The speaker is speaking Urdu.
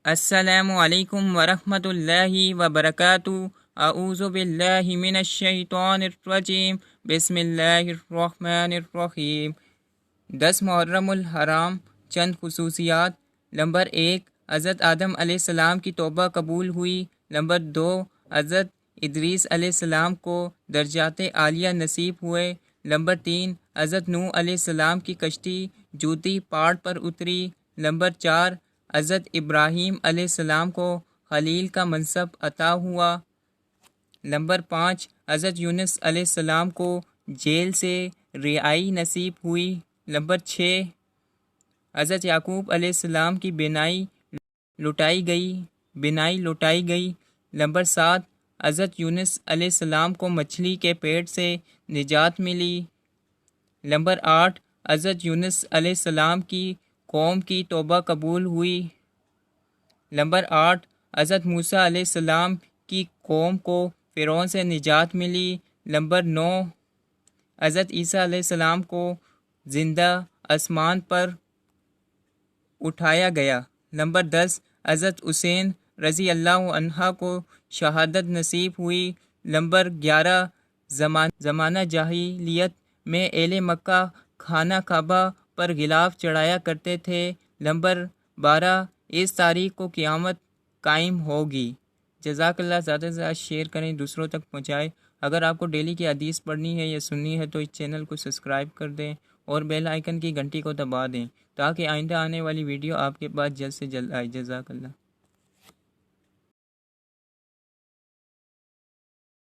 السلام علیکم ورحمۃ اللہ وبرکاتہ۔ اعوذ باللہ من الشیطان الرجیم، بسم اللہ الرحمن الرحیم۔ 10 محرم الحرام، چند خصوصیات۔ نمبر 1، حضرت آدم علیہ السلام کی توبہ قبول ہوئی۔ نمبر 2، حضرت ادریس علیہ السلام کو درجات عالیہ نصیب ہوئے۔ نمبر 3، حضرت نوح علیہ السلام کی کشتی جوتی پہاڑ پر اتری۔ نمبر 4، حضرت ابراہیم علیہ السلام کو خلیل کا منصب عطا ہوا۔ نمبر 5، حضرت یونس علیہ السلام کو جیل سے رہائی نصیب ہوئی۔ نمبر 6، حضرت یعقوب علیہ السلام کی بینائی لوٹائی گئی۔ نمبر 7، حضرت یونس علیہ السلام کو مچھلی کے پیٹ سے نجات ملی۔ نمبر 8، حضرت یونس علیہ السلام کی قوم کی توبہ قبول ہوئی۔ نمبر 8، حضرت موسیٰ علیہ السلام کی قوم کو فرعون سے نجات ملی۔ نمبر 9، حضرت عیسیٰ علیہ السلام کو زندہ آسمان پر اٹھایا گیا۔ نمبر 10، حضرت حسین رضی اللہ عنہ کو شہادت نصیب ہوئی۔ نمبر 11، زمانہ جاہلیت میں اہل مکہ خانہ کعبہ پر غلاف چڑھایا کرتے تھے۔ نمبر 12، اس تاریخ کو قیامت قائم ہوگی۔ جزاک اللہ۔ زیادہ سے زیادہ شیئر کریں، دوسروں تک پہنچائیں۔ اگر آپ کو ڈیلی کی حدیث پڑھنی ہے یا سننی ہے تو اس چینل کو سبسکرائب کر دیں اور بیل آئیکن کی گھنٹی کو دبا دیں تاکہ آئندہ آنے والی ویڈیو آپ کے پاس جلد سے جلد آئے۔ جزاک اللہ۔